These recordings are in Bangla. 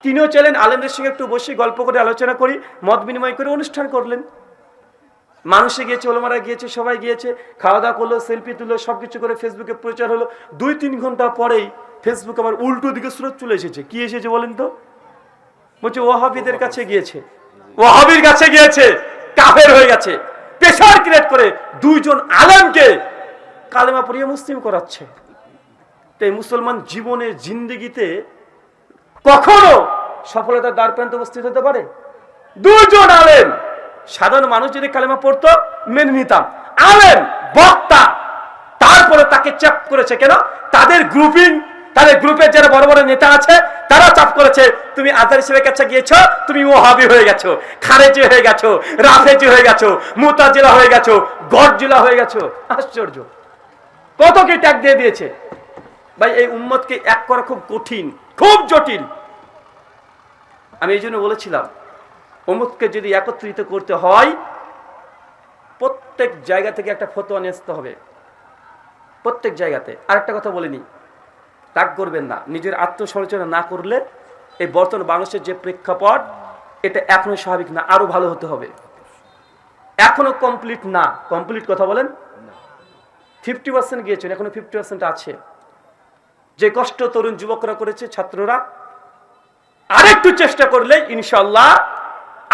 তিনিও চাইলেন আলেমদের সঙ্গে একটু বসে গল্প করে আলোচনা করি, মত বিনিময় করে অনুষ্ঠান করলেন। মানুষে গিয়েছে, ওলামারা গিয়েছে, সবাই গিয়েছে, খাওয়া দাওয়া করলো, সেলফি তুললো, সবকিছু করে ফেসবুকে প্রচার হলো। 2-3 ঘন্টা পরেই ফেসবুক আমার উল্টো দিকে স্রোত চলে এসেছে। কি এসেছে বলেন তো? বলছে ওয়াহাবিদের কাছে গিয়েছে, ওয়াহাবির কাছে গিয়েছে, কাফের হয়ে গেছে। প্রেসার ক্রিয়েট করে 2 জন আলেমকে কালেমা পড়িয়ে মুসলিম করাচ্ছে। তাই মুসলমান জীবনের জিন্দেগিতে কখনো সফলতার দ্বার প্রান্তে উপস্থিত হতে পারে? 2 জন আলেম। সাধারণ মানুষ যদি কালেমা পড়তো মেনে নিতাম, আলেম বক্তা তারপরে তাকে চাপ করেছে কেন? তাদের গ্রুপের যারা বড় বড় নেতা আছে তারা চাপ করেছে, তুমি আজহার হিসেবে কাছে গিয়েছো, তুমি ওয়াহাবি হয়ে গেছো, খারেজি হয়ে গেছো, রাফেজি হয়ে গেছো, মুতাজিলা হয়ে গেছো, গরজিলা হয়ে গেছো। আশ্চর্য, কত কি ট্যাগ দিয়ে দিয়েছে। ভাই এই উম্মতকে এক করা খুব কঠিন, খুব জটিল। আমি এই জন্য বলেছিলাম উম্মতকে যদি একত্রিত করতে হয় প্রত্যেক জায়গা থেকে একটা ফতোয়া নিয়ে আসতে হবে, প্রত্যেক জায়গাতে। আরেকটা কথা বলিনি, রাগ করবেন না, নিজের আত্মসমালোচনা না করলে এই বর্তমান বাংলাদেশের যে প্রেক্ষাপট এটা এখনো স্বাভাবিক না, আরো ভালো হতে হবে। এখনো কমপ্লিট না। কমপ্লিট কথা বলেন, 50% গিয়েছেন, এখনো 50% আছে। যে কষ্ট তরুণ যুবকরা করেছে, ছাত্ররা, আরেকটু চেষ্টা করলে ইনশাআল্লাহ,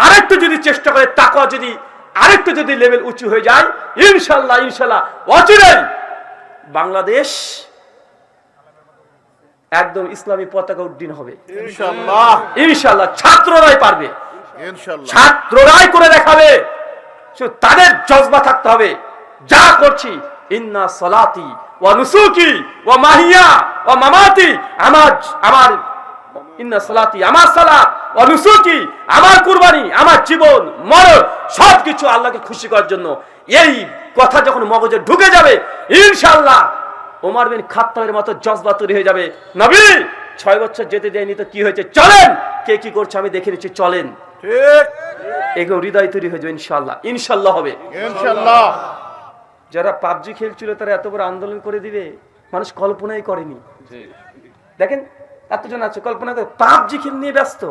আরেকটু যদি চেষ্টা করে তাকওয়া যদি আরেকটু যদি লেভেল উঁচু হয়ে যায়, ইনশাআল্লাহ অচিরেই বাংলাদেশ একদম ইসলামী পতাকা উড্ডীন হবে ইনশাআল্লাহ। ছাত্ররাই পারবে, ছাত্ররাই করে দেখাবে। তাদের জজবা থাকতে হবে। যা করছি, ইন্না সালাতি ওয়া নুসুকি ওয়া মাহিয়া ওয়া মামাতি, আমার ইন্না সালাতি, আমার সালাত, ওয়া নুসুকি, আমার কুরবানি, আমার জীবন মরণ সবকিছু আল্লাহকে খুশি করার জন্য। এই কথা যখন মগজে ঢুকে যাবে ইনশাআল্লাহ ওমর বিন খাত্তাবের মতো জজবা তৈরি হয়ে যাবে। নবী 6 বছর যেতে দেয়নি তো কি হয়েছে, চলেন, কে কি করছে আমি দেখে নিচ্ছি, চলেন। ঠিক, এগুলো হৃদয় তৈরি হয়ে যাবে ইনশাআল্লাহ হবে ইনশাআল্লাহ। যারা পাবজি খেলছিল তারা এত বড় আন্দোলন করে দিবে মানুষ কল্পনাই করেনি। দেখেন এতজন আছে কল্পনা করে পাবজি খেল নিয়ে ব্যস্ত,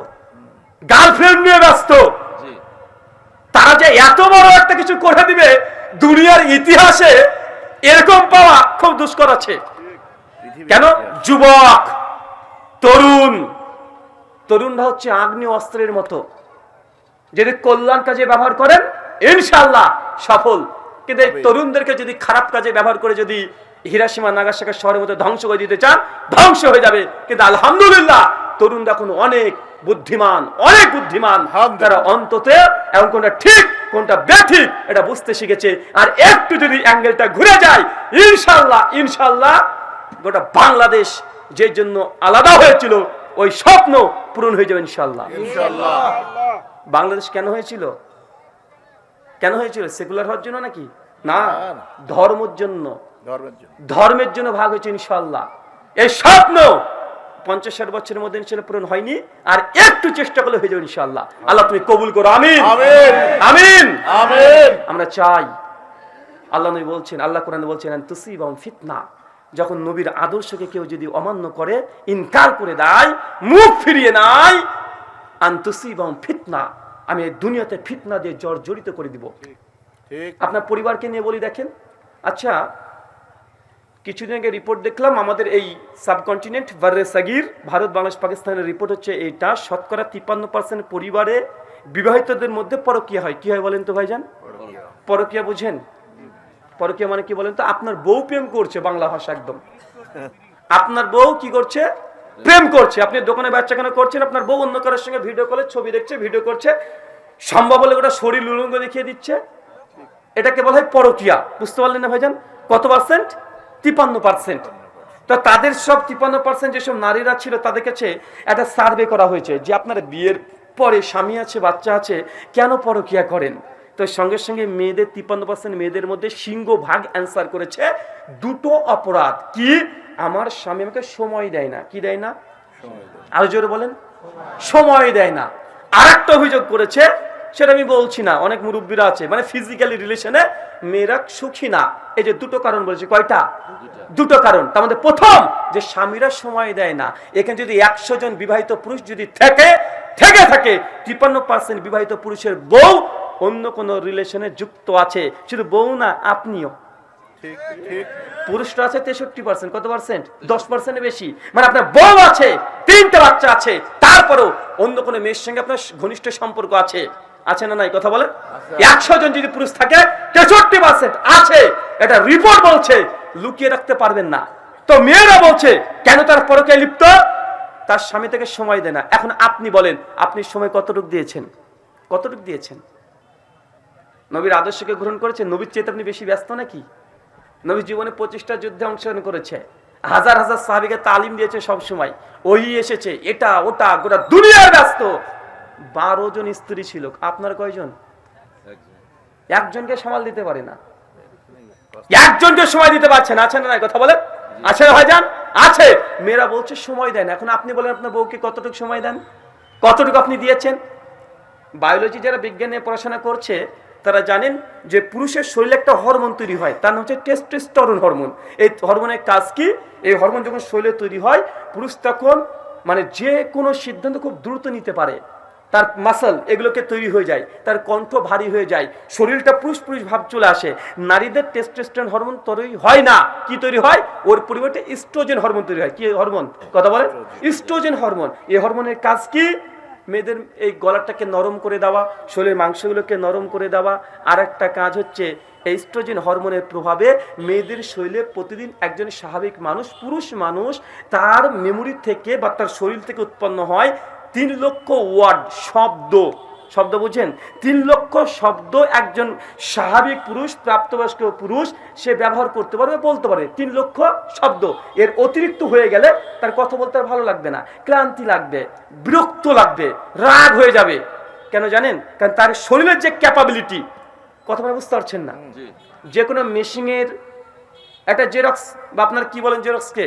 গার্লফ্রেন্ড নিয়ে ব্যস্ত, তারা যে এত বড় একটা কিছু করে দিবে দুনিয়ার ইতিহাসে এরকম পাওয়া খুব দুষ্কর আছে। কেন? যুবক তরুণরা হচ্ছে আগ্নেয় অস্ত্রের মতো, যদি কল্যাণ কাজে ব্যবহার করেন ইনশাআল্লাহ সফল। কিন্তু এই তরুণদেরকে যদি খারাপ কাজে ব্যবহার করে যদি হিরোশিমা নাগাসাকি শহরের মতো ধ্বংস করে দিতে চান, ধ্বংস হয়ে যাবে। কিন্তু আলহামদুলিল্লাহ তরুণরা এখন অনেক বুদ্ধিমান, তারা অন্তত এবং কোনটা ঠিক কোনটা বেঠিক এটা বুঝতে শিখেছে। আর একটু যদি অ্যাঙ্গেলটা ঘুরে যায় ইনশাআল্লাহ গোটা বাংলাদেশ যে জন্য আলাদা হয়েছিল ওই স্বপ্ন পূরণ হয়ে যাবে ইনশাআল্লাহ। বাংলাদেশ কেন হয়েছিল? সেকুলার হওয়ার জন্য নাকি? না, ধর্মের জন্য ভাগ হয়েছে ইনশাআল্লাহ। এই স্বপ্ন 50-60 বছরের মধ্যে ইনশাআল্লাহ পূরণ হয়নি, আর একটু চেষ্টা করলে হয়ে যাবে ইনশাআল্লাহ। আল্লাহ তুমি কবুল করো, আমিন আমিন আমিন। আমরা চাই, আল্লাহ নবী বলছেন, আল্লাহ কোরআনে বলছেন তুসিবাহুম ফিতনা, যখন নবীর আদর্শকে কেউ যদি অমান্য করে, ইনকার করে দেয়, মুখ ফিরিয়ে নেয়, আনতুসিবাহুম ফিতনা, আমি এই দুনিয়াতে ফিতনা দিয়ে জর্জরিত করে দিব। আপনার পরিবারকে নিয়ে বলি, দেখেন, আচ্ছা কিছুদিন আগে রিপোর্ট দেখলাম, আমাদের এই সাবকন্টিনেন্ট বার্রে সাগির, ভারত বাংলাদেশ পাকিস্তানের রিপোর্ট হচ্ছে এইটা, শতকরা 53% পরিবারে বিবাহিতদের মধ্যে পরকীয়া হয়। কি হয় বলেন তো ভাইজান? পরকীয়া বুঝেন? পরকীয়া মানে কি বলেন তো? আপনার বউ প্রেম করছে, বাংলা ভাষা একদম, আপনার বউ কি করছে? প্রেম করছে। আপনি দোকানে বাচ্চা কেন করছেন, আপনার বউ অন্য কারোর সঙ্গে ভিডিও কলে ছবি দেখছে, ভিডিও করছে, সম্ভব হলে ওটা শরীর উলঙ্গ দেখিয়ে দিচ্ছে, এটাকে বলা হয় পরকীয়া। বুঝতে পারলেন না ভাইজান? কত পার্সেন্ট? 53%। তো তাদের সব 53% যেসব নারীরা ছিল তাদের কাছে একটা সার্ভে করা হয়েছে যে আপনার বিয়ের পরে স্বামী আছে, বাচ্চা আছে, কেন পরকীয়া করেন? তো সঙ্গে সঙ্গে মেয়েদের 53% মেয়েদের মধ্যে সিংহভাগ অ্যান্সার করেছে 2টো অপরাধ। কি? আমার স্বামী আমাকে সময় দেয় না। কি দেয় না? আরো জোরে বলেন, সময় দেয় না। আরেকটা অভিযোগ করেছে সেটা আমি বলছি না, অনেক মুরব্বীরা আছে, মানে ফিজিক্যালি রিলেশনে মেয়েরা সুখী না। এই যে দুটো কারণ বলেছি, কয়টা? দুটো কারণ। তার মধ্যে প্রথম যে স্বামীরা সময় দেয় না। এখানে যদি 100 জন বিবাহিত পুরুষ যদি থাকে 53% বিবাহিত পুরুষের বউ অন্য কোন রিলেশনে যুক্ত আছে। শুধু বউ না, আপনিও। পুরুষরা আছে 63%, কত পার্সেন্ট? 10% বেশি। মানে আপনার বউ আছে, 3টে বাচ্চা আছে, তারপরেও অন্য কোনো মেয়ের সঙ্গে আপনার ঘনিষ্ঠ সম্পর্ক আছে। আছে না নাই? কথা বলেন। 100 জন যদি পুরুষ থাকে 63% আছে, এটা রিপোর্ট বলছে, লুকিয়ে রাখতে পারবেন না। তো মেয়েরা বলছে কেন তার পরকে লিপ্ত? তার স্বামী থেকে সময় দেয় না। এখন আপনি বলেন, আপনি সময় কতটুকু দিয়েছেন? কতটুকু দিয়েছেন? নবীর আদর্শকে গ্রহণ করেছেন? নবীর চেয়ে আপনি বেশি ব্যস্ত নাকি? নবী জীবনে 25টা যুদ্ধে অংশগ্রহণ করেছে, হাজার হাজার সাহাবীকে তালিম দিয়েছে, সব সময় ওই এসেছে, এটা ওটা, গোটা দুনিয়ায় ব্যস্ত। 12 জন স্ত্রী ছিল, আপনার কয়জন? একজনকে সামাল দিতে পারে না, একজনকে সময় দিতে পারছেন। আছে না নাই? কথা বলেন। আছে না ভাইজান? আছে। মেয়েরা বলছে সময় দেন। এখন আপনি বলেন আপনার বউকে কতটুকু সময় দেন? কতটুকু আপনি দিয়েছেন? বায়োলজি যারা বিজ্ঞান নিয়ে পড়াশোনা করছে তারা জানেন যে পুরুষের শরীরে একটা হরমোন তৈরি হয়, তার নাম হচ্ছে টেস্টোস্টেরন হরমোন। এই হরমোনের কাজ কি? এই হরমোন যখন শরীরে তৈরি হয়, পুরুষ তখন মানে যে কোনো সিদ্ধান্ত খুব দ্রুত নিতে পারে। তার মাসল এগুলোকে তৈরি হয়ে যায়, তার কণ্ঠ ভারী হয়ে যায়, শরীরটা পুরুষ পুরুষ ভাব চলে আসে। নারীদের টেস্টোস্টেরন হরমোন তৈরি হয় না। কি তৈরি হয়? ওর পরিবর্তে ইস্ট্রোজেন হরমোন তৈরি হয়। কি হরমোন? কথা বলেন। Oestrogen hormone. এই হরমোনের কাজ কি? মেয়েদের এই গলাটাকে নরম করে দেওয়া, শরীরের মাংসগুলোকে নরম করে দেওয়া। আর একটা কাজ হচ্ছে এস্ট্রোজেন হরমোনের প্রভাবে মেয়েদের শরীরে প্রতিদিন একজন স্বাভাবিক মানুষ, পুরুষ মানুষ, তার মেমোরি থেকে বা তার শরীর থেকে উৎপন্ন হয় 3 লক্ষ ওয়ার্ড, শব্দ। শব্দ বুঝেন? 3 লক্ষ শব্দ একজন স্বাভাবিক পুরুষ, প্রাপ্তবয়স্ক পুরুষ সে ব্যবহার করতে পারবে, বলতে পারে। 3 লক্ষ শব্দ। এর অতিরিক্ত হয়ে গেলে তার কথা বলতে আর ভালো লাগবে না, ক্লান্তি লাগবে, বিরক্ত লাগবে, রাগ হয়ে যাবে। কেন জানেন? কারণ তার শরীরের যে ক্যাপাবিলিটি, কথা বলে বুঝতে পারছেন না। যে কোনো মেশিনের একটা জেরক্স বা আপনার কি বলেন জেরক্সকে,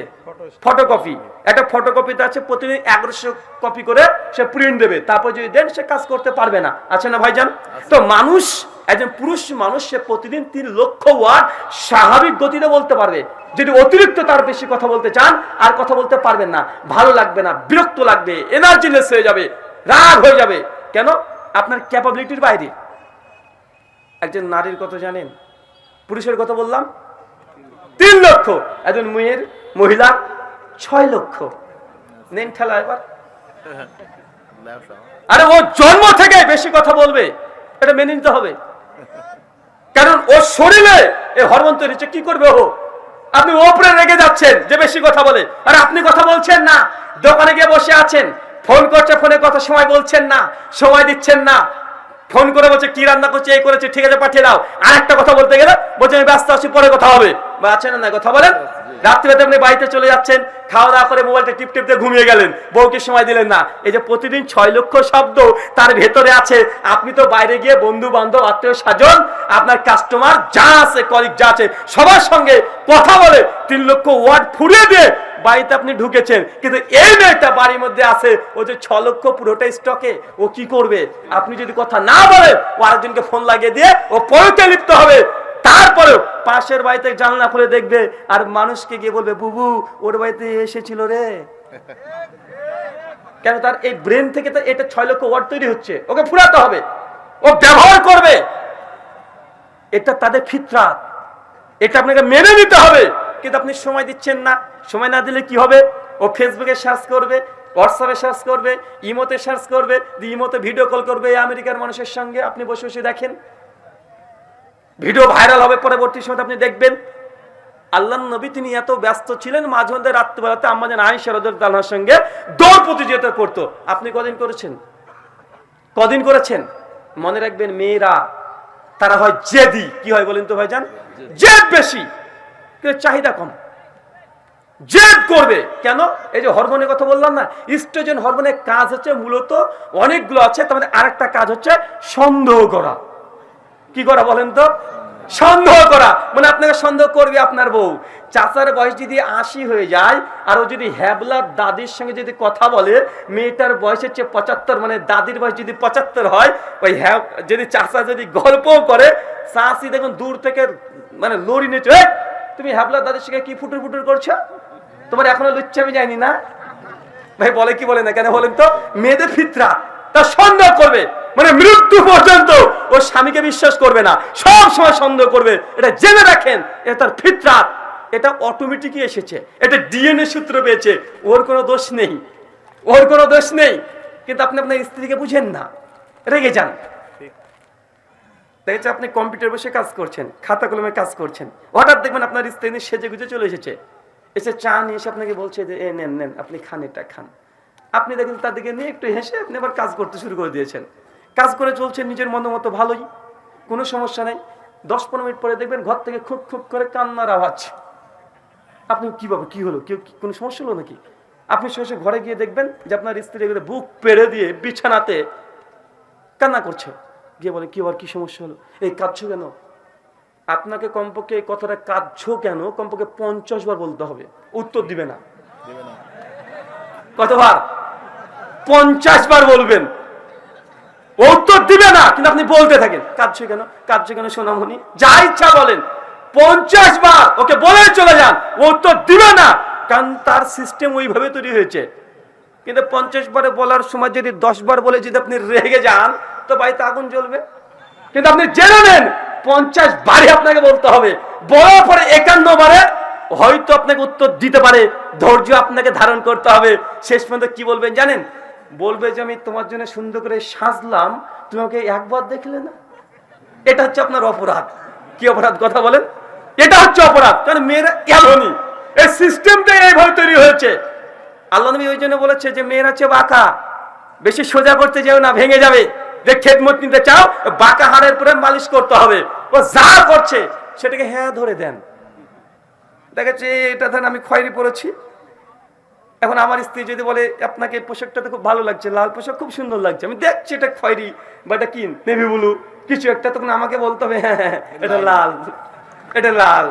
ফটোকপি, একটা ফটোকপিতে আছে প্রতিদিন 1100 কপি করে সে প্রিন্ট দেবে, তারপর যদি দেন সে কাজ করতে পারবে না। আছে না ভাইজান? তো মানুষ, একজন পুরুষ মানুষ, সে প্রতিদিন 3 লক্ষ ওয়ার্ড স্বাভাবিক গতিতে বলতে পারবে। যদি অতিরিক্ত তার বেশি কথা বলতে চান আর কথা বলতে পারবেন না, ভালো লাগবে না, বিরক্ত লাগবে, এনার্জিলেস হয়ে যাবে, রাগ হয়ে যাবে। কেন? আপনার ক্যাপাবিলিটির বাইরে। একজন নারীর কথা জানেন? পুরুষের কথা বললাম 3 লক্ষ, একজন মেয়ের মহিলা 6 লক্ষ। নেন ঠেলা এবার। আরে ও জন্ম থেকে বেশি কথা বলবে, এটা মেনে নিতে হবে। কারণ ওর শরীরে এই হরমোন তৈরি হচ্ছে। কি করবে ও? আপনি ওপরে রেগে যাচ্ছেন যে বেশি কথা বলে, আর আপনি কথা বলছেন না, দোকানে গিয়ে বসে আছেন, ফোন করছে, ফোনে কথা সময় বলছেন না, সময় দিচ্ছেন না, ফোন করে বলছে কি রান্না করছে, এই করেছে, ঠিক আছে পাঠিয়ে দাও। আর একটা কথা বলতে গেলে বলছে আমি ব্যস্ত আছি, পরে কথা হবে। বা আছেন না কথা বলেন। রাত্রিবেলা আপনি বাড়িতে চলে যাচ্ছেন, খাওয়া দাওয়া করে মোবাইলটা টিপ টিপতে ঘুমিয়ে গেলেন, বউকে সময় দিলেন না। এই যে প্রতিদিন 6 লক্ষ শব্দ তার ভেতরে আছে। আপনি তো বাইরে গিয়ে বন্ধু বান্ধব, আত্মীয় স্বজন, আপনার কাস্টমার যা আছে, কলিগ যা আছে, সবার সঙ্গে কথা বলে 3 লক্ষ ওয়ার্ড ফুরিয়ে দিয়ে বাড়িতে আপনি ঢুকেছেন। কিন্তু এই মেয়েটা বাড়ির মধ্যে আছে, ও যে 6 লক্ষ পুরোটা স্টকে, ও কি করবে? আপনি যদি কথা না বলে, ও আরেকজনকে ফোন লাগিয়ে দিয়ে ও পরকে লিপ্ত হবে। তারপরেও পাশের বাড়িতে জানলা খুলে দেখবে, আর মানুষকে গিয়ে বলবে বুবু ওর বাড়িতে এসেছিল রে। কেন? তার এই ব্রেন থেকে তো এটা 6 লক্ষ ওয়ার্ড তৈরি হচ্ছে, ওকে ফুরাতে হবে, ও ব্যবহার করবে। এটা তাদের ফিতরাত, এটা আপনাকে মেনে নিতে হবে। কিন্তু আপনি সময় দিচ্ছেন না। সময় না দিলে কি হবে? ও ফেসবুকে সার্চ করবে, হোয়াটসঅ্যাপে সার্চ করবে, ইমোতে সার্চ করবে, ইমোতে ভিডিও কল করবে আমেরিকার মানুষের সঙ্গে। আপনি বসে বসে দেখেন, ভিডিও ভাইরাল হবে, পরবর্তী সময় আপনি দেখবেন। আল্লাহর নবী তিনি এত ব্যস্ত ছিলেন, মাঝে মধ্যে রাত্রিবেলাতে আম্মা জান আয়েশা রাদিয়াল্লাহু আনহার সঙ্গে দৌড় প্রতিযোগিতা করতো। আপনি কদিন করেছেন? কদিন করেছেন? মনে রাখবেন, মেয়েরা তারা হয় জেদি। কি হয় বলেন তো ভাইজান? জেদ বেশি, কিন্তু চাহিদা কম। জেদ করবে কেন? এই যে হরমোনের কথা বললাম না, ইস্ট্রোজেন হরমোনের কাজ হচ্ছে মূলত অনেকগুলো আছে, তার মধ্যে আরেকটা কাজ হচ্ছে সন্দেহ করা। কি করা বলেন তো? সন্দেহ করা, মানে আপনাকে সন্দেহ করবে আপনার বউ। চাচার বয়স যদি 80 হয়ে যায় আর ও যদি হ্যাবলার দাদির সঙ্গে যদি কথা বলে, মেয়েটার বয়স হচ্ছে 75, মানে দাদির বয়স যদি 75 হয়, ওই যদি চাচা যদি গল্পও করে, চাচি দেখুন দূর থেকে মানে লড়ি নিচ্ছে, তুমি হ্যাবলার দাদির সঙ্গে কি ফুটুর ফুটুর করছো, তোমার এখনো লুচ্চামি যায়নি না? ভাই বলে কি বলে না কেন বলেন তো? মেয়েদের ফিতরা, তা সন্দেহ করবে, মানে মৃত্যু পর্যন্ত ও স্বামীকে বিশ্বাস করবে না, সব সময় সন্দেহ করবে। এটা জেনে রাখেন, এটা তার ফিতরাত, এটা অটোমেটিকই এসেছে, এটা ডিএনএ সূত্র পেয়েছে, ওর কোনো দোষ নেই, ওর কোনো দোষ নেই। কিন্তু আপনি আপনার স্ত্রীকে বুঝেন না, রেগে যান। দেখেছে আপনি কম্পিউটার বসে কাজ করছেন, খাতা কলমে কাজ করছেন, হঠাৎ দেখবেন আপনার স্ত্রী সেজে গুজে চলে এসেছে, এসে চা নিয়ে এসে আপনাকে বলছে যে এ নেন নেন আপনি খান, এটা খান। আপনি দেখেন তার দিকে নিয়ে একটু হেসে আপনি আবার কাজ করতে শুরু করে দিয়েছেন, কাজ করে চলছেন নিজের মন মতো, ভালোই, কোনো সমস্যা নেই। 10-15 মিনিট পরে দেখবেন ঘর থেকে খুব খুব করে কান্নার আওয়াজ। আপনি কি বাবা কি হলো, কেউ কোনো সমস্যা হলো নাকি? আপনি শেষে ঘরে গিয়ে দেখবেন যে আপনার স্ত্রী বুক পেড়ে দিয়ে বিছানাতে কান্না করছে। গিয়ে বলে কি আবার কি সমস্যা হলো, এই কাঁদছো কেন? আপনাকে কমপক্ষে এই কথাটা কাঁদছো কেন কমপক্ষে 50 বার বলতে হবে, উত্তর দিবে না। কতবার? 50 বার বলবেন, উত্তর দিবে না। কিন্তু আপনি বলতে থাকেন কাঁদছো কেন, কাঁদছো কেন সোনামণি, যা ইচ্ছা বলেন, 50 বার ওকে বলে চলে যান, ও উত্তর দিবে না, কারণ তার সিস্টেম ওইভাবে তৈরি হয়েছে। কিন্তু 50 বারে বলার সময় যদি 10 বার বলে যদি আপনি রেগে যান, তো বাড়িতে আগুন জ্বলবে। কিন্তু আপনি জেনে নেন 50 বারে আপনাকে বলতে হবে, বলার পরে 51 বারে হয়তো আপনাকে উত্তর দিতে পারে, ধৈর্য আপনাকে ধারণ করতে হবে। শেষ পর্যন্ত কি বলবেন জানেন? বলবে যে আমি তোমার জন্য সুন্দর করে সাজলাম, তুমি ওকে একবার দেখলে না। এটা হচ্ছে আপনার অপরাধ। কি অপরাধ কথা বলেন? এটা হচ্ছে অপরাধ, কারণ মেয়েরা এমনই, এই সিস্টেমটা এইভাবে তৈরি হয়েছে। আল্লাহ নবী ওই জন্য বলেছে যে মেয়েরা হচ্ছে বাঁকা, বেশি সোজা করতে যেও না, ভেঙে যাবে। যে খেদমত নিতে চাও, বাঁকা হাড়ের পরে মালিশ করতে হবে, ও যা করছে সেটাকে হ্যাঁ ধরে দেন। দেখেছি এটা ধরেন আমি খয়েরি পরেছি, এখন আমার স্ত্রী যদি বলে আপনাকে পোশাকটাতে খুব ভালো লাগছে, লাল পোশাক খুব সুন্দর লাগছে, আমি দেখছি এটা খয়েরি বা এটা কি নেভি ব্লু কিছু একটা, তখন আমাকে বলতে হবে হ্যাঁ এটা লাল, এটা লাল।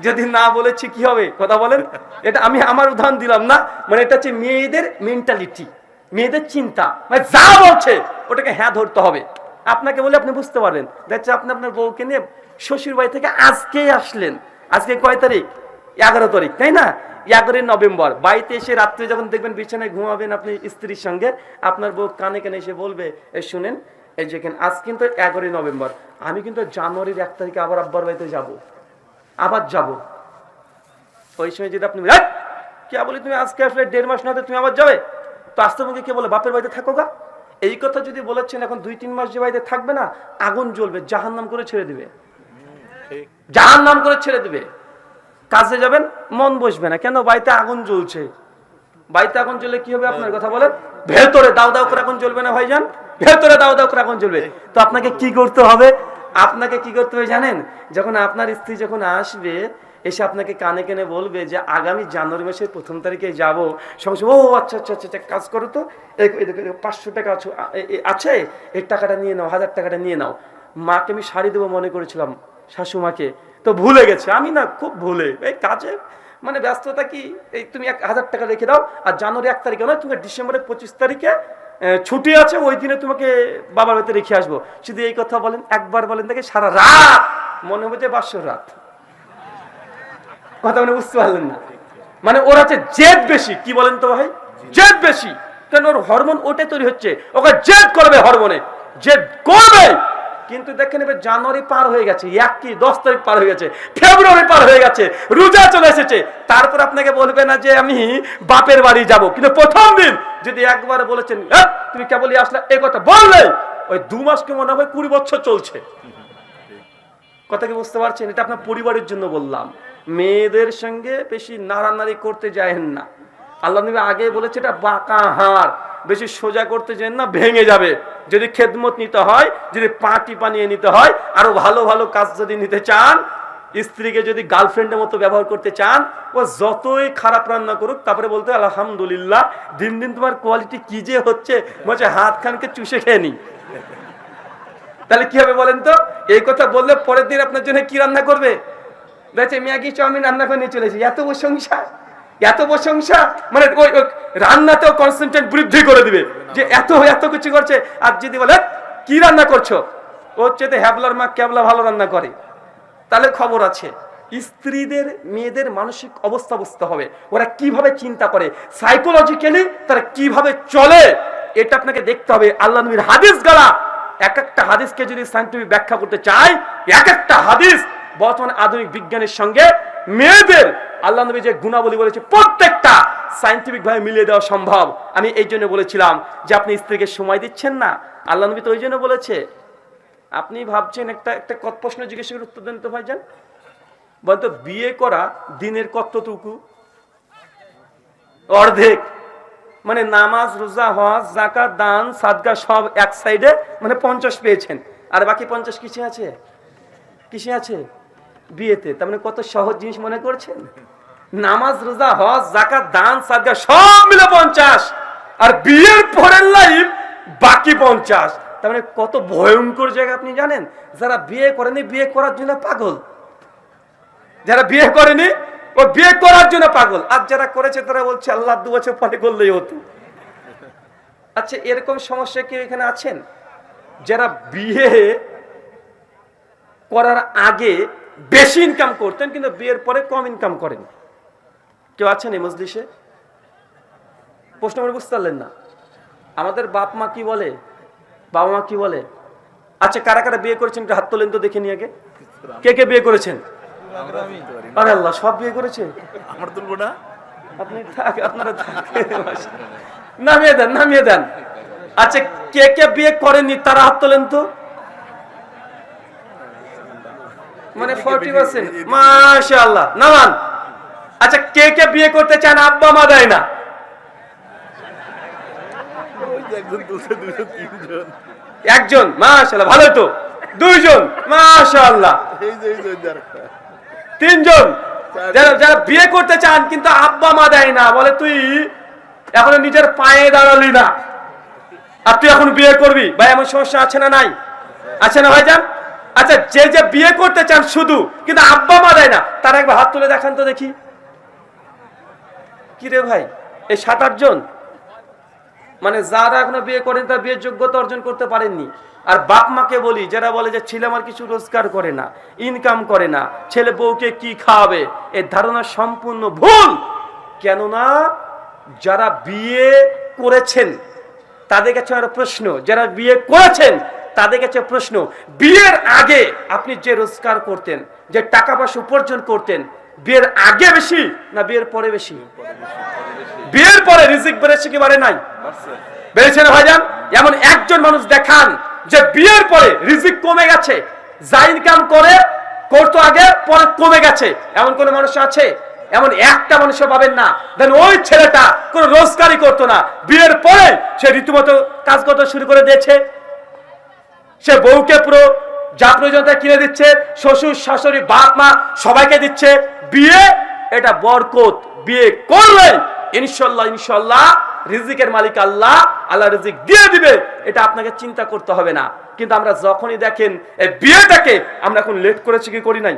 যদি না বলেছি কি হবে কথা বলেন? এটা আমি আমার উদাহরণ দিলাম না, মানে এটা হচ্ছে মেয়েদের মেন্টালিটি, মেয়েদের চিন্তা, মানে যা বলছে ওটাকে হ্যাঁ ধরতে হবে। আপনাকে বলে আপনি বুঝতে পারবেন। দেখছে আপনি আপনার বউকে নিয়ে শ্বশুর বাড়ি থেকে আজকেই আসলেন, আজকে কয় তারিখ? 11 তারিখ, তাই না? 11 নভেম্বর। বাড়িতে এসে রাত্রে যখন দেখবেন বিছানায় ঘুমাবেন আপনি স্ত্রীর সঙ্গে, আপনার বউ কানে কানে এসে বলবে এই শুনেন, এই যে আজ কিন্তু 11 নভেম্বর, আমি কিন্তু জানুয়ারির 1 তারিখে আবার আব্বার বাড়িতে যাব, আবার যাব। ওই সময় যদি আপনি কে বলি তুমি আজকে আসলে 1.5 মাস না তুমি আবার যাবে, তো আসতে মুখে কে বলে বাপের বাড়িতে থাকো গা, এই কথা যদি বলেছেন এখন 2-3 মাস যে বাড়িতে থাকবে না, আগুন জ্বলবে, জাহান্নাম করে ছেড়ে দিবে, জাহান্নাম করে ছেড়ে দিবে। কাজে যাবেন মন বসবে না, কেন? বাড়িতে আগুন জ্বলছে। বাড়িতে আগুন জ্বললে কি হবে আপনার কথা বলেন? ভেতরে দাও দাও করে আগুন জ্বলবে না ভাইজান, ভেতরে দাও দাও করে আগুন জ্বলবে। তো আপনাকে কি করতে হবে? আপনাকে কি করতে হবে জানেন? যখন আপনার স্ত্রী যখন আসবে, এসে আপনাকে কানে কানে বলবে যে আগামী জানুয়ারি মাসের 1 তারিখে যাবো, সঙ্গে সঙ্গে ও আচ্ছা আচ্ছা আচ্ছা কাজ করো তো, 500 টাকা আছে, এই টাকাটা নিয়ে নাও, 1000 টাকাটা নিয়ে নাও। মাকে আমি শাড়ি দেবো মনে করেছিলাম, শাশুমাকে, তো ভুলে গেছে। আমি না খুব ভুলে এই কাজে মানে ব্যস্ততা, কি এই তুমি 1000 টাকা রেখে দাও, আর জানুয়ারি 1 তারিখে নয়, তুমি ডিসেম্বরের 25 তারিখে ছুটি আছে, ওই দিনে তোমাকে বাবার বাড়িতে রেখে আসবো। শুধু এই কথা বলেন, একবার বলেন দেখে সারা রাত মনে হবে যে 500 রাত। কথা মানে বুঝতে পারলেন না? মানে ওর আছে জেদ বেশি। কি বলেন তো ভাই? জেদ বেশি, কারণ ওর হরমোন ওটাই তৈরি হচ্ছে, ওকে জেদ করবে, হরমোনে জেদ করবে। কিন্তু দেখে নেবে জানুয়ারি পার হয়ে গেছে, 10 তারিখ পার হয়ে গেছে, ফেব্রুয়ারি পার হয়ে গেছে, রোজা চলে এসেছে, তারপর আপনাকে বলবে না যে আমি বাপের বাড়ি যাব। কিন্তু প্রথম দিন যদি একবার বলেছেন তুমি কেবলই আসলে, এই কথা বললে ওই 2 মাসকে মনে হবে 20 বছর চলছে। কথা কি বুঝতে পারছেন? এটা আপনার পরিবারের জন্য বললাম। মেয়েদের সঙ্গে বেশি নাড়ানাড়ি করতে যায়েন না। আল্লাহ নবী আগে বলেছে এটা বাঁকা হাড়, বেশি সোজা করতে যান না, ভেঙে যাবে। যদি খেদমত নিতে হয়, যদি পাটি পানিয়ে নিতে হয়, আরো ভালো ভালো কাজ যদি নিতে চান, স্ত্রীকে যদি গার্লফ্রেন্ডের মতো ব্যবহার করতে চান, ও যতই খারাপ রান্না করুক তারপরে বলতে আলহামদুলিল্লাহ, দিন দিন তোমার কোয়ালিটি কি যে হচ্ছে, বলছে হাত খানকে চুষে খেয়ে নি। তাহলে কি হবে বলেন তো? এই কথা বললে পরের দিন আপনার জন্য কি রান্না করবে? দেখছে ম্যাগি চাউমিন রান্না করে নিয়ে চলেছে। এত প্রশংসা, এত প্রশংসা, মানে ওই রান্নাতেও কনসেন্ট্রেট বৃদ্ধি করে দিবে যে এত এত কিছু করছে। আর যদি বলে কি রান্না করছো, ওর চেয়ে হ্যাবলার মা ক্যাবলা ভালো রান্না করে, তাহলে খবর আছে। স্ত্রীদের মেয়েদের মানসিক অবস্থা বুঝতে হবে, ওরা কিভাবে চিন্তা করে, সাইকোলজিক্যালি তারা কিভাবে চলে, এটা আপনাকে দেখতে হবে। আল্লাহ নবীর হাদিস গালা, এক একটা হাদিসকে যদি সায়েন্টিফিক ব্যাখ্যা করতে চাই, এক একটা হাদিস বর্তমান আধুনিক বিজ্ঞানের সঙ্গে মেয়েদের আল্লাহ নবী যে গুণাবলী বলেছে প্রত্যেকটা সায়েন্টিফিক ভাবে মিলিয়ে দেওয়া সম্ভব। আমি এই জন্য বলেছিলাম যে আপনি স্ত্রীকে সময় দিচ্ছেন না, আল্লাহ নবী তো ওই জন্য বলেছে। আপনি ভাবছেন একটা প্রশ্ন জিজ্ঞেস করে উত্তর দেন তো ভাইজান, বলতো বিয়ে করা দিনের কতটুকু? অর্ধেক। মানে নামাজ, রোজা, হজ, যাকাত, দান, সাদকা সব এক সাইডে, মানে 50 পেয়েছেন, আর বাকি 50 কিসে আছে? কিসে আছে? বিয়েতে। তার মানে কত সহজ জিনিস মনে করছেন? নামাজ, রোজা, হজ, যাকাত, দান, সাদকা সব মিলে 50, আর বিয়ের পরের লাইফ বাকি 50। তার মানে কত ভয়ঙ্কর জায়গা আপনি জানেন? যারা বিয়ে করেনি বিয়ে করার জন্য পাগল, যারা বিয়ে করেনি ও বিয়ে করার জন্য পাগল, আর যারা করেছে তারা বলছে আল্লাহ 2 বছর পরে করলেই হতো। আচ্ছা, এরকম সমস্যা কি এখানে আছেন? যারা বিয়ে করার আগে বেশি ইনকাম করতেন কিন্তু বিয়ের পরে কম ইনকাম করেন, কেউ আছেন এই মজলিসে? প্রশ্ন করে বুঝতে পারলেন না? আমাদের বাপ মা কি বলে, বাবা মা কি বলে? আচ্ছা, কারা কারা বিয়ে করেছেন একটু হাত তোলেন তো দেখে নিয়ে আগে। কে কে বিয়ে করেছেন? আরে আল্লাহ, সব বিয়ে করেছে? আমার তুলবো না, আপনি থাক, আপনারা নামিয়ে দেন, নামিয়ে দেন। আচ্ছা, কে কে বিয়ে করেননি তারা হাত তোলেন তো। মানে 40%, মাশাআল্লাহ, নামান। আচ্ছা, কে কে বিয়ে করতে চান আব্বা মা দেয় না? একজন, মাশাআল্লাহ, ভালো তো। 2 জন, মাশাআল্লাহ। 3 জন। যারা বিয়ে করতে চান কিন্তু আব্বা মা দেয় না, বলে তুই এখন নিজের পায়ে দাঁড়ালি না আর তুই এখন বিয়ে করবি। ভাই, এমন সমস্যা আছে না নাই? আছে না ভাইজান? আচ্ছা, যে যে বিয়ে করতে চান শুধু কিন্তু আব্বা মা দেয় না, তারা একবার হাত তুলে দেখান তো দেখি। কি রে ভাই, এই 7-8 জন, মানে যারা এখনো বিয়ে করেন তারা বিয়ের যোগ্যতা অর্জন করতে পারেননি। আর বাপ মাকে বলি, যারা বলে যে ছেলে আমার কিছু রোজগার করে না, ইনকাম করে না, ছেলে বউকে কি খাওয়াবে, এই ধারণা সম্পূর্ণ ভুল। কেননা যারা বিয়ে করেছেন তাদের কাছে আমার প্রশ্ন, যারা বিয়ে করেছেন তাদের কাছে প্রশ্ন, বিয়ের আগে আপনি যে রোজগার করতেন, যে টাকা পয়সা উপার্জন করতেন, বিয়ের আগে বেশি না বিয়ের পরে বেশি? বিয়ের পরে রিজিক বেড়েছে কি বাড়ে নাই? বেড়েছে না ভাইজান? এমন একজন মানুষ দেখান যে বিয়ের পরে রিজিক কমে গেছে, যা ইনকাম করে করতো আগে পরে কমে গেছে, এমন কোন মানুষ আছে? এমন একটা মানুষও পাবেন না। দেন ওই ছেলেটা কোনো রোজগারই করতো না, বিয়ের পরে সে রীতিমতো কাজ করতে শুরু করে দিয়েছে, সে বউকে পুরো যা প্রয়োজন তা কিনে দিচ্ছে, শ্বশুর শাশুড়ি বাপ মা সবাইকে দিচ্ছে। বিয়ে এটা বরকত, বিয়ে করলে ইনশাআল্লাহ ইনশাআল্লাহ রিজিকের মালিক আল্লাহ, আল্লাহ রিজিক দিয়ে দিবে, এটা আপনাকে চিন্তা করতে হবে না। কিন্তু আমরা যখনই দেখেন এই বিয়েটাকে আমরা এখন লেট করেছি কি করি নাই?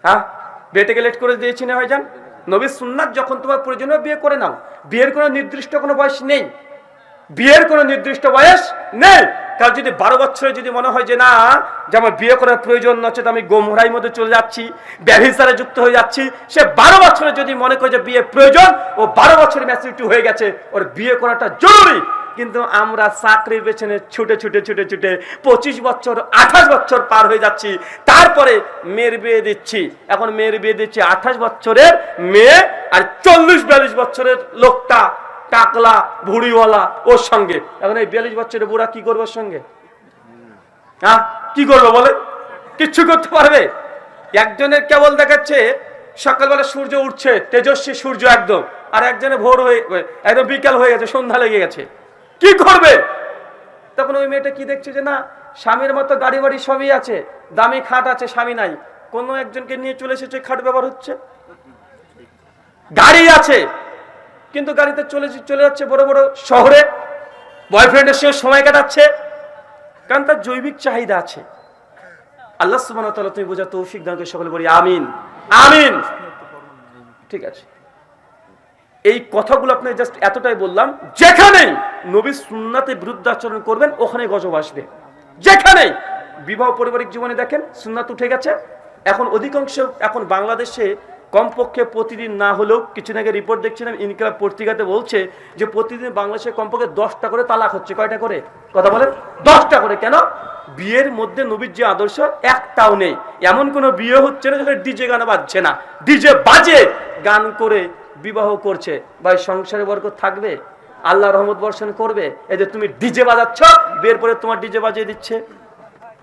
হ্যাঁ, বিয়েটাকে লেট করে দিয়েছি না ভাইজান? নবীর সুন্নাত, যখন তোমার প্রয়োজন হবে বিয়ে করে নাও। বিয়ের কোনো নির্দিষ্ট কোনো বয়স নেই, বিয়ের কোনো নির্দিষ্ট বয়স নেই। কারণ যদি 12 বছরে যদি মনে হয় যে না, যে আমার বিয়ে করার প্রয়োজন নচেত আমি গোমরাইর মধ্যে চলে যাচ্ছি, ব্যভিচারে যুক্ত হয়ে যাচ্ছি, সে 12 বছরে যদি মনে করে যে বিয়ে প্রয়োজন, ও 12 বছর ম্যাচুরিটি হয়ে গেছে, ওর বিয়ে করাটা জরুরি। কিন্তু আমরা চাকরির পেছনে ছুটে ছুটে ছুটে ছুটে 25 বছর 28 বছর পার হয়ে যাচ্ছি, তারপরে মেয়ের বিয়ে দিচ্ছি। এখন মেয়ের বিয়ে দিচ্ছি 28 বছরের মেয়ে, আর 40-42 বছরের লোকটা টাকলা ভুড়িওয়ালা ওর সঙ্গে। এখন এই 42 বছরের বুড়া কি করবে ওর সঙ্গে? হ্যাঁ, কি করবে বলে? কিচ্ছু করতে পারবে? একজনের কেবল দেখাচ্ছে সকালবেলা সূর্য উঠছে, তেজস্বী সূর্য একদম, আর একজনে ভোর হয়ে একদম বিকাল হয়ে গেছে, সন্ধ্যা লেগে গেছে, কি করবে? তখন ওই মেয়েটা কি দেখছে যে না, স্বামীর মতো গাড়ি বাড়ি সবই আছে, দামি খাট আছে, স্বামী নাই, কোনো একজনকে নিয়ে চলে এসেছে, খাট ব্যবহার হচ্ছে, গাড়ি আছে কিন্তু গাড়িতে চলে যাচ্ছে বড় বড় শহরে, বয়ফ্রেন্ডের সঙ্গে সময় কাটাচ্ছে, কারণ তার জৈবিক চাহিদা আছে। আল্লাহ সুবহানাহু ওয়া তাআলা তুমি বোঝার তৌফিক দান করে, সকলে বলি আমিন আমিন। ঠিক আছে, এই কথাগুলো আপনি জাস্ট এতটাই বললাম, যেখানেই নবীর সুন্নাতে বিরুদ্ধাচরণ করবেন ওখানে গজব আসবে। যেখানেই বিবাহ পারিবারিক জীবনে দেখেন সুন্নাত উঠে গেছে। এখন অধিকাংশ, এখন বাংলাদেশে কমপক্ষে প্রতিদিন না হলেও, কিছুদিন আগে রিপোর্ট দেখছিলাম ইনকিলাব পত্রিকাতে বলছে যে প্রতিদিন বাংলাদেশে কমপক্ষে 10টা করে তালাক হচ্ছে। কয়টা করে? কথা বলেন। 10টা করে। কেন? বিয়ের মধ্যে নবীর যে আদর্শ একটাও নেই। এমন কোন বিয়ে হচ্ছে না যেখানে ডিজে গান বাজছে না, ডিজে বাজে গান করে বিবাহ করছে। ভাই সংসারে বরকত থাকবে? আল্লাহ রহমত বর্ষণ করবে? এই যে তুমি ডিজে বাজাচ্ছ, বিয়ের পরে তোমার ডিজে বাজিয়ে দিচ্ছে।